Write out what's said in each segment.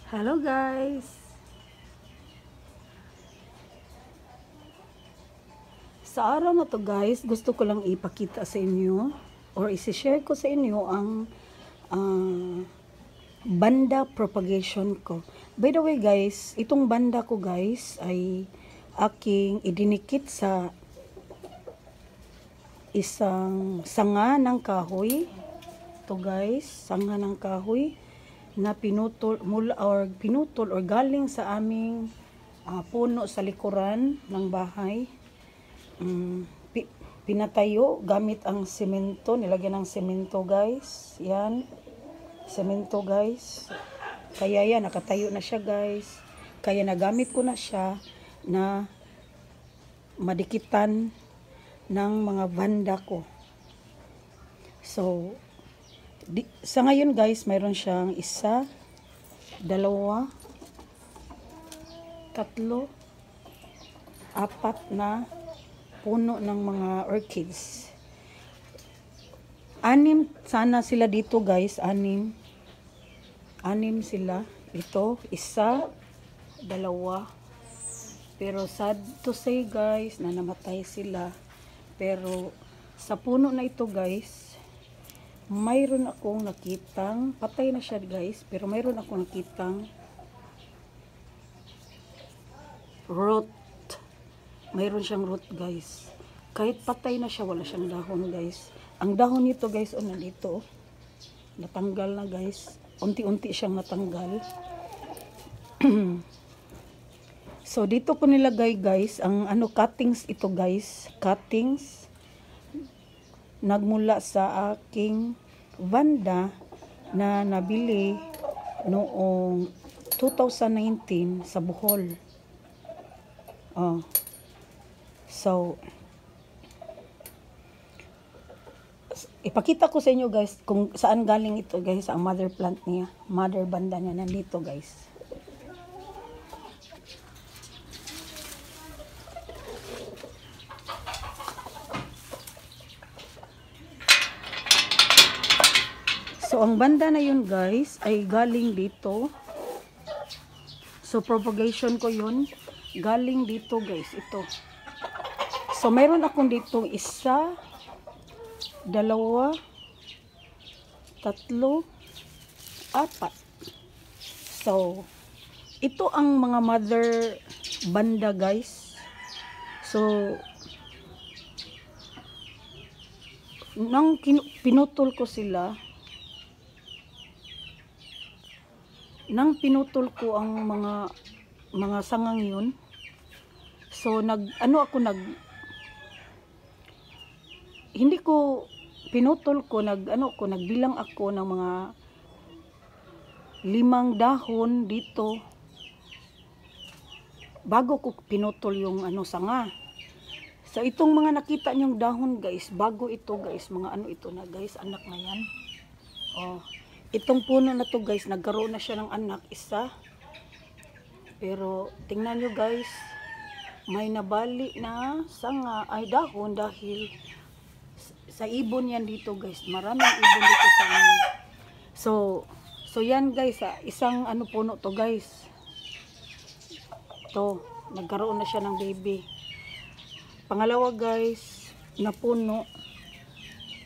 Hello guys! Sa araw na to guys, gusto ko lang ipakita sa inyo or isi-share ko sa inyo ang banda propagation ko. By the way guys, itong banda ko guys ay aking idinikit sa isang sanga ng kahoy. Ito guys, sanga ng kahoy na pinutol or galing sa aming puno sa likuran ng bahay. Pinatayo gamit ang semento, nilagyan ng semento guys. Yan, semento guys. Kaya yan, nakatayo na siya guys. Kaya nagamit ko na siya na madikitan ng mga banda ko. So, sa ngayon guys, mayroon siyang 1, 2, 3, 4 na puno ng mga orchids. 6 sana sila dito guys, 6 sila. Ito, 1, 2. Pero sad to say guys, na namatay sila. Pero sa puno na ito guys, mayroon akong nakitang, patay na siya guys, pero mayroon akong nakitang root. Mayroon siyang root guys. Kahit patay na siya, wala siyang dahon guys. Ang dahon nito guys, nandito. Natanggal na guys. Unti-unti siyang natanggal. So dito ko nilagay guys, ang cuttings ito guys. Cuttings. Nagmula sa aking banda na nabili noong 2019 sa Bohol. So, ipakita ko sa inyo guys kung saan galing ito guys, ang mother plant niya, mother banda niya, nandito guys. So, ang banda na yun guys, ay galing dito. So, propagation ko yun, galing dito guys, ito. So, mayroon akong dito 1, 2, 3, 4. So, ito ang mga mother banda guys. So, nang pinutol ko sila, nang pinutol ko ang mga sangang yun, so hindi ko pinutol ko, nagbilang ako ng mga 5 dahon dito bago ko pinutol yung sanga. So itong mga nakita nyong dahon guys, bago ito guys, mga ito na guys, anak na yan. Itong puno na to guys, nagkaroon na siya ng anak, 1. Pero tingnan nyo guys, may nabali na sanga ay dahon dahil sa ibon yan dito guys. Maraming ibon dito sa amin. So yan guys, isang puno to guys. To, nagkaroon na siya ng baby. Pangalawa guys, na puno.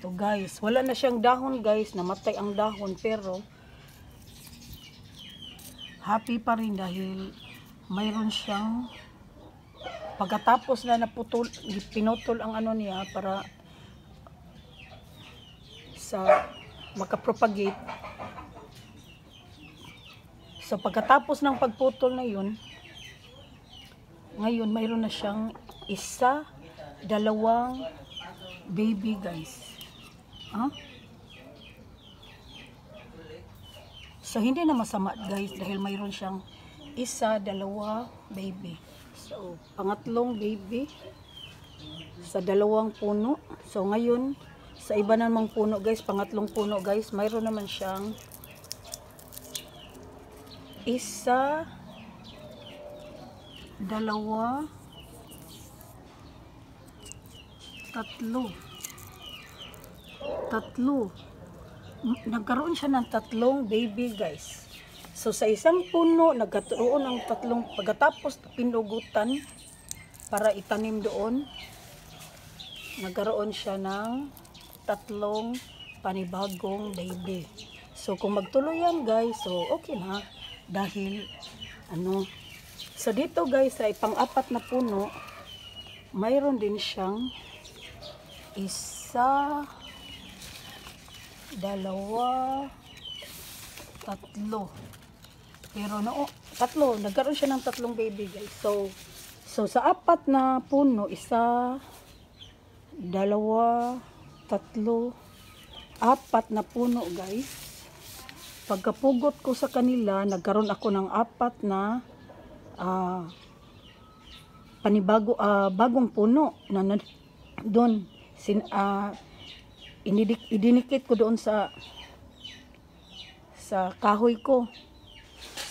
Ito guys, wala na siyang dahon guys, namatay ang dahon, pero happy pa rin dahil mayroon siyang, pagkatapos na pinutol ang niya para sa makapropagate. So pagkatapos ng pagputol na yun, ngayon mayroon na siyang 1, 2 baby guys. So hindi na masama guys dahil mayroon siyang 1, 2 baby. So pangatlong baby sa 2 puno. So ngayon sa iba namang puno guys, pangatlong puno guys, mayroon naman siyang 1, 2, 3. Nagkaroon siya ng 3 baby guys. So sa isang puno nagkatuon ng tatlong, pagkatapos pinugutan para itanim doon, nagkaroon siya ng tatlong panibagong baby. So kung magtuloy yan guys, so okay na, dahil ano, so dito guys sa pang-apat na puno, mayroon din siyang isa, dalawa, tatlo. Pero no, tatlo, nagkaroon siya ng tatlong baby guys. So sa apat na puno, isa, dalawa, tatlo, apat na puno guys. Pagkapugot ko sa kanila, nagkaroon ako ng apat na bagong puno na doon idinikit ko doon sa kahoy ko.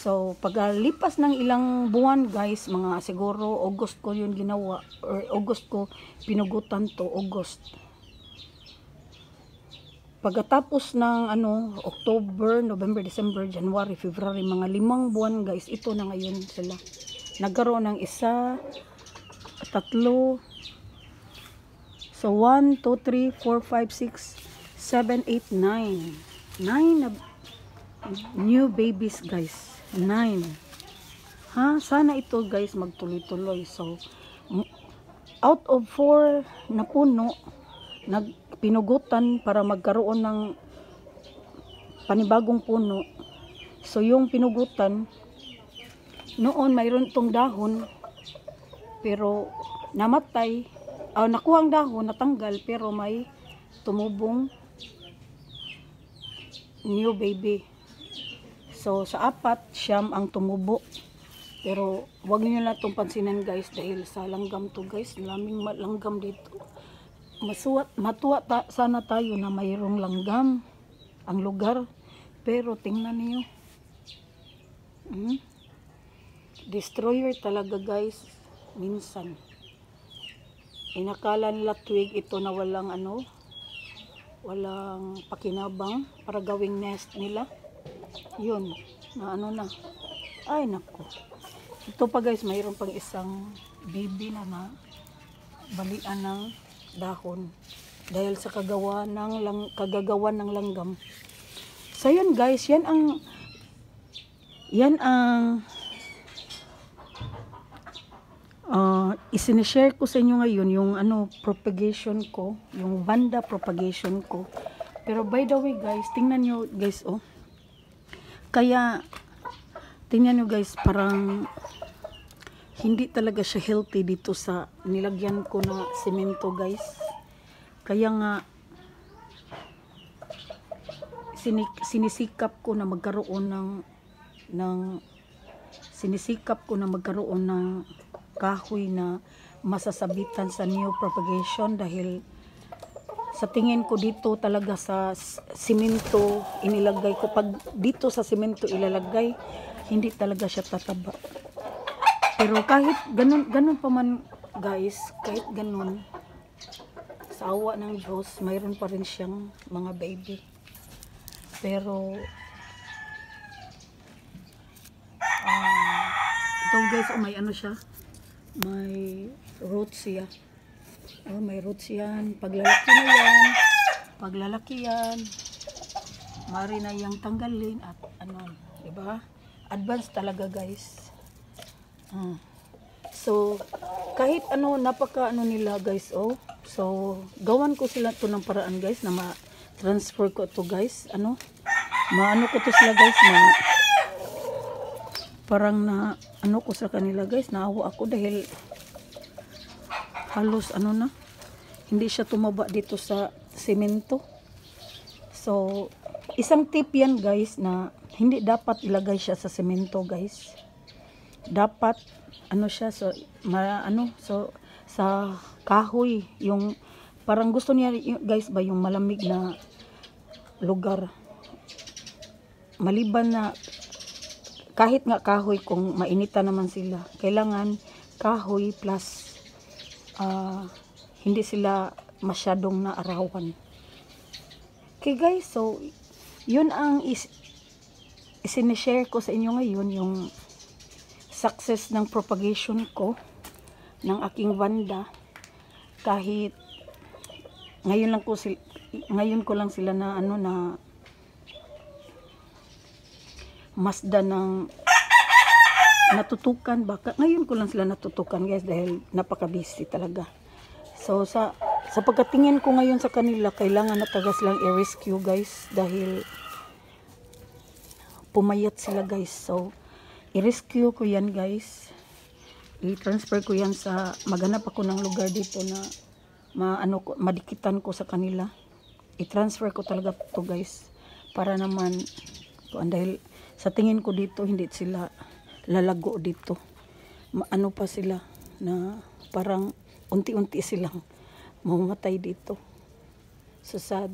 So paglipas ng ilang buwan guys, mga siguro August ko yun ginawa, or August ko pinugutan to, August. Pagkatapos ng October, November, December, January, February, mga 5 buwan guys, ito na ngayon sila. Nagkaroon ng isa, tatlo, so 1, 2, 3, 4, 5, 6, 7, 8, 9 na new babies guys, 9. Sana ito guys magtuloy-tuloy. So out of 4 na puno pinugutan para magkaroon ng panibagong puno. So yung pinugutan noon mayroon tong dahon pero namatay, nakuha ang dahon, natanggal, pero may tumubong new baby. So sa apat, siyam ang tumubo. Pero wag niyo na itong pansinan guys, dahil sa langgam to guys, laming langgam dito. Matuwa sana tayo na mayroong langgam ang lugar, pero tingnan niyo, destroyer talaga guys. Minsan inakala nila twig ito na walang walang pakinabang para gawing nest nila, yun na na, ay nako. Ito pa guys, mayroon pang isang baby na balian ng dahon dahil sa kagagawan ng langgam. So yun guys, yan ang isinishare ko sa inyo ngayon, yung propagation ko, yung vanda propagation ko. Pero by the way guys, tingnan nyo guys, kaya tingnan nyo guys, parang hindi talaga siya healthy dito sa nilagyan ko na semento guys. Kaya nga sinisikap ko na magkaroon ng kahoy na masasabitan sa new propagation, dahil sa tingin ko dito talaga sa simento inilagay ko, pag dito sa simento ilalagay, hindi talaga siya tataba. Pero kahit ganun pa man guys, kahit ganun, sa awa ng Diyos, mayroon pa rin siyang mga baby. Pero ito guys, may siya, may roots siya. May roots yan. Paglalaki yan, mari na yang tanggalin at diba? Advance talaga guys. So kahit napaka nila guys, so gawan ko sila to ng paraan guys na ma-transfer ko to guys, ko to sila guys, parang na ko sa kanila guys, naawa ako dahil halos hindi siya tumaba dito sa semento. So isang tip yan guys, na hindi dapat ilagay siya sa semento guys. Dapat siya so sa kahoy, yung parang gusto niya guys ba, yung malamig na lugar. Maliban na kahit nga kahoy, kung mainita naman sila, kailangan kahoy plus hindi sila masyadong naarawan. Okay guys, so yun ang isinishare ko sa inyo ngayon yung success ng propagation ko ng aking Vanda. Kahit ngayon ko lang sila na masda ng natutukan. Baka ngayon ko lang sila natutukan guys, dahil napaka-busy talaga. So sa pagkatingin ko ngayon sa kanila, kailangan na talaga silang i-rescue guys, dahil pumayat sila guys. So i-rescue ko yan guys, i-transfer ko yan sa, maghanap ako ng lugar dito na madikitan ko sa kanila. I-transfer ko talaga to guys, para naman dahil sa tingin ko dito hindi sila lalago dito. Pa sila na parang unti-unti silang mamatay dito. So sad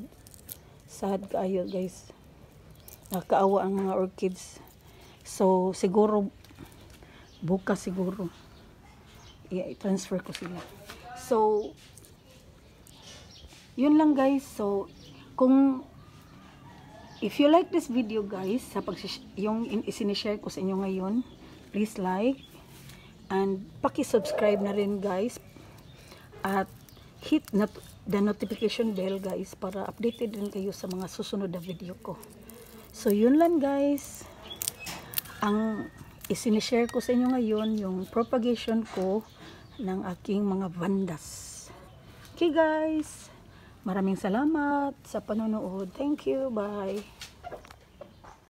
kaayo guys, nakakaawa ang mga orchids. So siguro bukas siguro i-transfer ko sila. So yun lang guys. So if you like this video guys, yung isinishare ko sa inyo ngayon, please like and paki-subscribe na rin guys, at hit the notification bell guys, para updated din kayo sa mga susunod na video ko. So yun lang guys, ang isinishare ko sa inyo ngayon, yung propagation ko ng aking mga Vandas. Okay guys, maraming salamat sa panonood. Thank you. Bye.